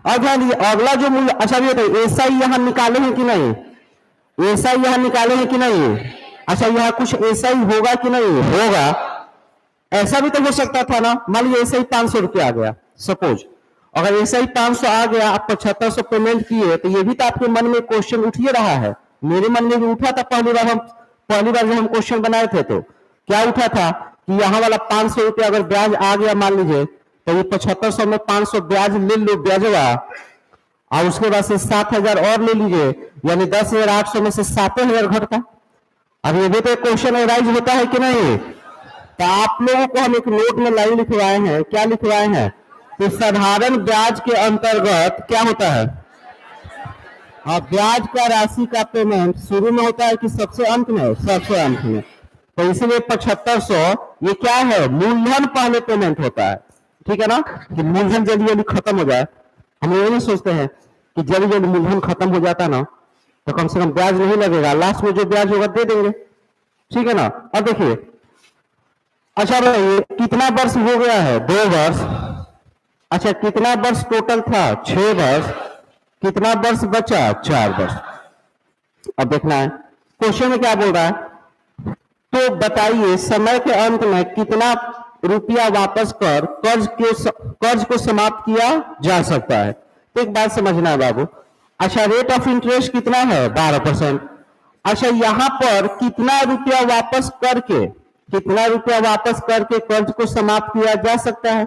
अब ध्यान दीजिए, अगला जो मूल्य, अच्छा ये बताइए एसआई यहां निकाले हैं कि नहीं, एसआई यहां निकाले हैं कि नहीं। अच्छा यहाँ कुछ एसआई होगा कि नहीं होगा, ऐसा भी तो हो सकता था ना। मान लीजिए एसआई 500 रुपया आ गया, सपोज अगर एसआई 500 आ गया, आप 7500 पेमेंट किए, तो ये भी तो आपके मन में क्वेश्चन उठ ही रहा है। मेरे मन में भी उठा था पहली बार जब हम क्वेश्चन बनाए थे, तो क्या उठा था कि यहाँ वाला 500 रुपया अगर ब्याज आ गया मान लीजिए, तो ये 7500 में 500 ब्याज ले लो, ब्याजवा, और उसके बाद से 7000 और ले लीजिए, यानी 10,800 में से 7000 घटता। अब ये भी तो क्वेश्चन एराइज होता है कि नहीं। तो आप लोगों को हम एक नोट में लाइन लिखवाए हैं, क्या लिखवाए हैं कि साधारण ब्याज के अंतर्गत क्या होता है, ब्याज का राशि का पेमेंट शुरू में होता है कि सबसे अंत में, सबसे अंत में। तो इसलिए 7500 ये क्या है, मूलधन पहले पेमेंट होता है, ठीक है ना, कि मूलधन जल्दी जल्दी खत्म हो जाए। हम ये नहीं सोचते हैं कि जल्दी जल्दी मूलधन खत्म हो जाता ना तो कम से कम ब्याज नहीं लगेगा, लास्ट में जो ब्याज होगा दे देंगे, ठीक है ना। अब देखिए, अच्छा भाई कितना वर्ष हो गया है, 2 वर्ष। अच्छा कितना वर्ष टोटल था, 6 वर्ष। कितना वर्ष बचा, 4 वर्ष। अब देखना है क्वेश्चन में क्या बोल रहा है, तो बताइए समय के अंत में कितना रुपया वापस कर कर्ज को समाप्त किया जा सकता है। तो एक बात समझना है बाबू, अच्छा रेट ऑफ इंटरेस्ट कितना है, 12%। अच्छा यहाँ पर कितना रुपया वापस करके कर्ज को समाप्त किया जा सकता है।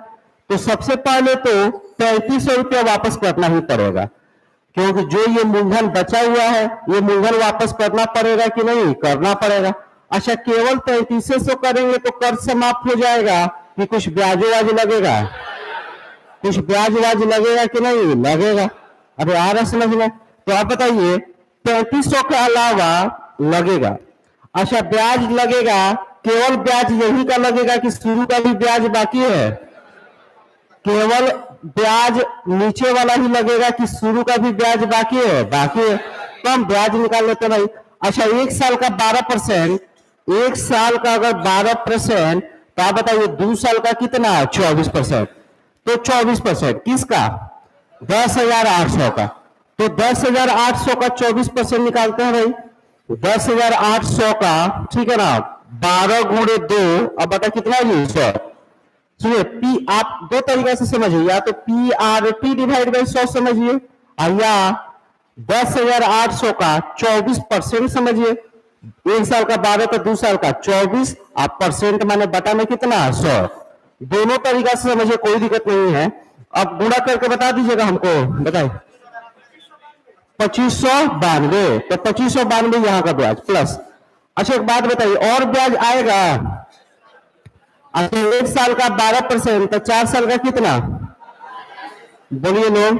तो सबसे पहले तो 3300 रुपया वापस करना ही पड़ेगा, क्योंकि जो ये मूलधन बचा हुआ है ये मूलधन वापस करना पड़ेगा कि नहीं, करना पड़ेगा। अच्छा केवल 3300 करेंगे तो कर्ज समाप्त हो जाएगा कि कुछ ब्याज वाज लगेगा, कुछ ब्याज वाज लगेगा कि नहीं लगेगा। अरे आ रहा समझ में, तो आप बताइए 3300 के अलावा लगेगा। अच्छा ब्याज लगेगा, केवल ब्याज यही का लगेगा कि शुरू का भी ब्याज बाकी है, केवल ब्याज नीचे वाला ही लगेगा कि शुरू का भी ब्याज बाकी है, बाकी है। तो हम ब्याज निकाल लेते भाई। अच्छा 1 साल का 12%, 1 साल का अगर 12%, तो आप बताइए 2 साल का कितना, 24%। तो 24% किसका, 10,800 का। तो 10,800 का 24% निकालते हैं भाई, 10,800 का, ठीक है ना, 12 गुणे 2, अब बता कितना है, 100। सुनिए पी आप 2 तरीके से समझिए, या तो PRT डिवाइड बाई 100 समझिए, या 10,800 का 24% समझिए। 1 साल का 12 तो 2 साल का 24, आप परसेंट माने बटा में कितना, 100। दोनों तरीका से समझिए, कोई दिक्कत नहीं है। अब गुणा करके बता दीजिएगा हमको, बताइए 2592, तो 2592 यहाँ का ब्याज प्लस। अच्छा एक बात बताइए, और ब्याज आएगा। अच्छा 1 साल का 12%, तो 4 साल का कितना, बोलिए लोग,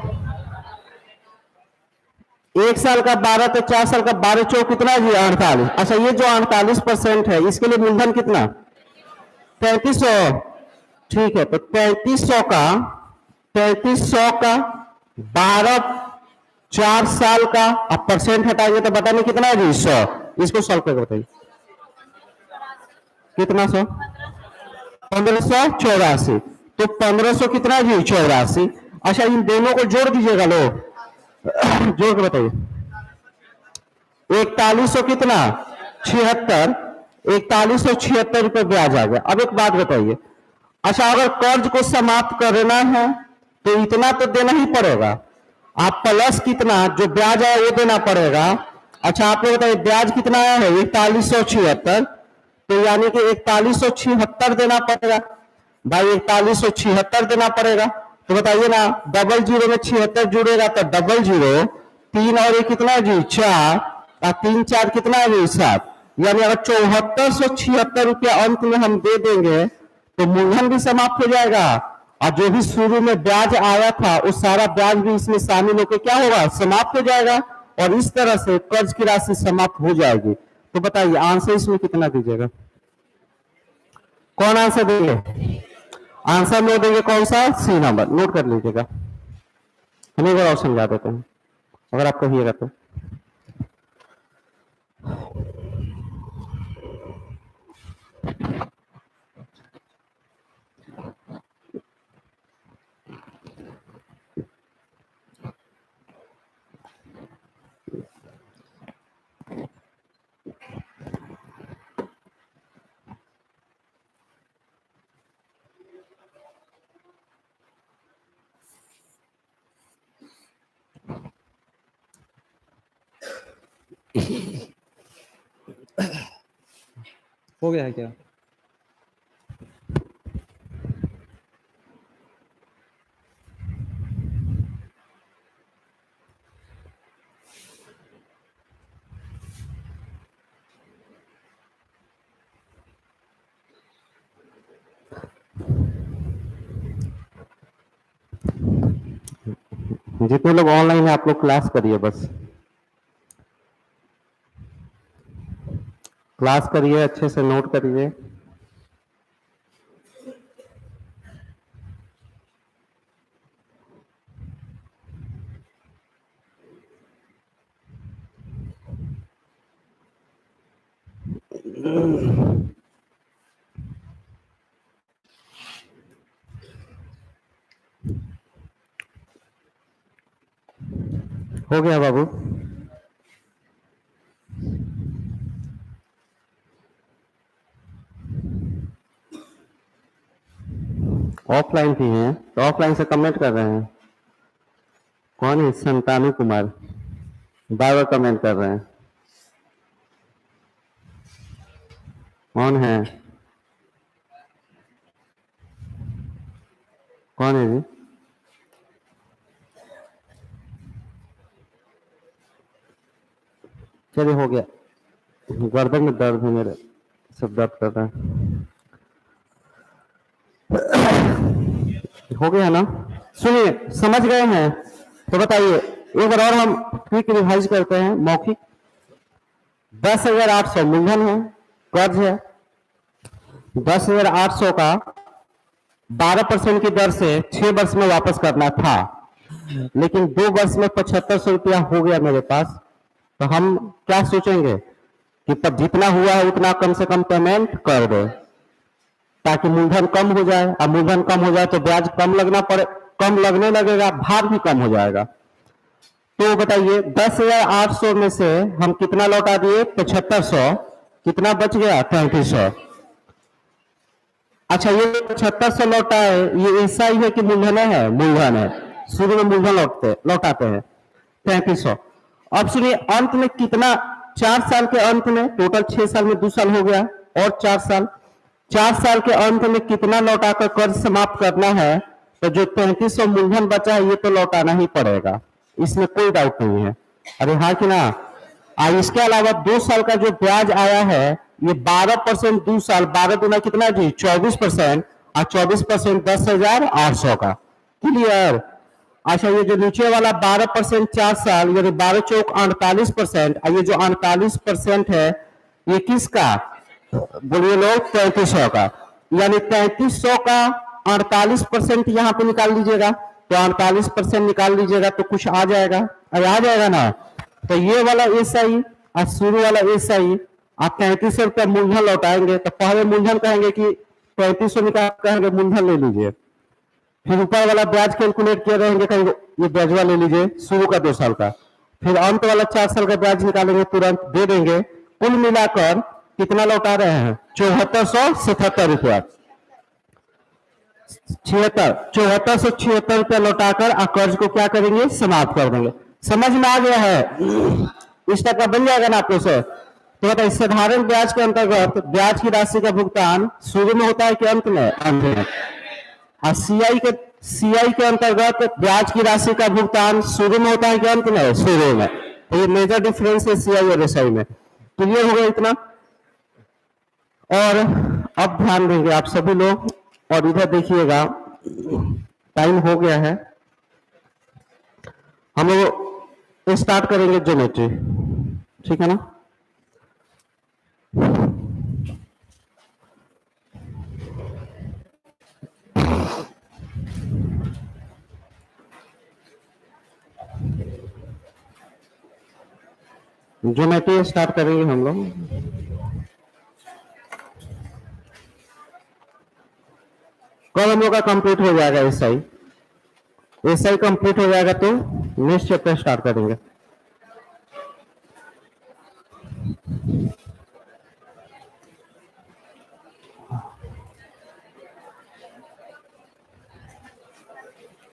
1 साल का 12 तो 4 साल का 12 चौक कितना जी, 48। अच्छा ये जो 48% है इसके लिए मूलधन कितना, 3300, ठीक है। तो 3300 का 12 4 साल का, अब परसेंट हटाएंगे तो बताने कितना है जी 100। इसको सॉल्व करके बताइए कितना 100, 1584। तो 1500 कितना जी 84। अच्छा इन दोनों को जोड़ दीजिएगा लोग, जोड़ के बताइए 4100 कितना 76, 4176 रुपए ब्याज आ गया। अब एक बात बताइए, अच्छा अगर कर्ज को समाप्त करना है तो इतना तो देना ही पड़ेगा, आप प्लस कितना जो ब्याज आया वो देना पड़ेगा। अच्छा आप लोग बताइए ब्याज कितना आया है 4176, तो यानी कि 4176 देना पड़ेगा भाई, 4176 देना पड़ेगा। तो बताइए ना, डबल जीरो में 76 जुड़ेगा तो डबल जीरो, 3 और 1 कितना है जी 4, और 3 4 कितना है जी 7, यानी अगर 7476 रुपया अंत में हम दे देंगे तो मूलधन भी समाप्त हो जाएगा, और जो भी शुरू में ब्याज आया था वो सारा ब्याज भी इसमें शामिल होकर क्या होगा समाप्त हो जाएगा, और इस तरह से कर्ज की राशि समाप्त हो जाएगी। तो बताइए आंसर इसमें कितना दीजिएगा, कौन आंसर देंगे? आंसर नोट देंगे कौन सा, सी नंबर, नोट कर लीजिएगा। हम एक बार और समझा देते हैं अगर आप कहिएगा तो। हो गया है क्या? जितने लोग ऑनलाइन है आप लोग क्लास करिए, बस क्लास करिए, अच्छे से नोट करिए। हो गया बाबू? ऑफलाइन भी हैं तो ऑफलाइन से कमेंट कर रहे हैं। कौन है? संतानु कुमार, बार बार कमेंट कर रहे हैं। कौन है? कौन है जी? चलिए हो गया, गर्दन में दर्द है मेरे, सब दर्द कर रहा है। हो गया ना? सुनिए, समझ गए हैं तो बताइए एक बार और हम क्विक रिवाइज करते हैं मौखिक। 10,800 मूलधन है, कर्ज है। 10,800 का 12% की दर से 6 वर्ष में वापस करना था, लेकिन 2 वर्ष में 7500 रुपया हो गया मेरे पास। तो हम क्या सोचेंगे कि तब जितना हुआ है उतना कम से कम पेमेंट कर दो, ताकि मूलधन कम हो जाए। अब मूलधन कम हो जाए तो ब्याज कम लगना पड़े, कम लगने लगेगा, भार भी कम हो जाएगा। तो बताइए 10,800 में से हम कितना लौटा दिए 7500, कितना बच गया 3500। अच्छा ये 7500 लौटा है, ये ऐसा ही है कि मूलधन है? मूलधन है, शुरू में मूलधन लौटाते हैं 3500। अब सुनिए अंत में कितना, 4 साल के अंत में, टोटल 6 साल में 2 साल हो गया और 4 साल, 4 साल के अंत में कितना लौटाकर कर्ज समाप्त करना है। तो जो 3500 मूलधन बचा है ये तो लौटाना ही पड़ेगा, इसमें कोई डाउट नहीं है। अरे हाँ कि ना? इसके अलावा 2 साल का जो ब्याज आया है ये 12% 2 साल, 12 दूना कितना जी 24%, और 24% 10,800 का। क्लियर? अच्छा ये जो नीचे वाला 12% 4 साल, यानी 12 चौक 48%, और ये जो 48% है ये किसका बोलिए लोग? 3300 का। यानी 3300 का 48% यहाँ पे निकाल लीजिएगा, तो 48% निकाल लीजिएगा तो कुछ आ जाएगा, अरे आ जाएगा ना। तो ये वाला SI और शुरू वाला SI आप 3500 रुपया मूलधन लौटाएंगे, तो पहले मूलधन कहेंगे कि 3500 निकाल कहेंगे मूलधन ले लीजिए, फिर ऊपर वाला ब्याज कैलकुलेट किए रहेंगे, कहेंगे ये ब्याजवा ले लीजिए शुरू का 2 साल का, फिर अंत वाला 4 साल का ब्याज निकालेंगे, तुरंत दे देंगे। कुल मिलाकर कितना लौटा रहे हैं? 7477 रुपया, 7476 रुपया लौटाकर कर्ज को क्या करेंगे? समाप्त कर देंगे। समझ में आ गया है? इस तक का बन जाएगा ना आपको सर? तो बताइए, साधारण ब्याज के अंतर्गत ब्याज की राशि का भुगतान शुरू में होता है कि अंत में? अंत में। और सीआई के अंतर्गत ब्याज की राशि का भुगतान शुरू में होता है कि अंत में? शुरू में। तो ये मेजर डिफरेंस है सीआई और एसआई में। क्लियर हो गया इतना? और अब ध्यान देंगे आप सभी लोग, और इधर देखिएगा टाइम हो गया है, हम लोग स्टार्ट करेंगे ज्योमेट्री, ठीक है ना? ज्योमेट्री स्टार्ट करेंगे हम लोग। कल हम लोग का कंप्लीट हो जाएगा एसआई कंप्लीट हो जाएगा तो नेक्स्ट चैप्टर स्टार्ट करेंगे।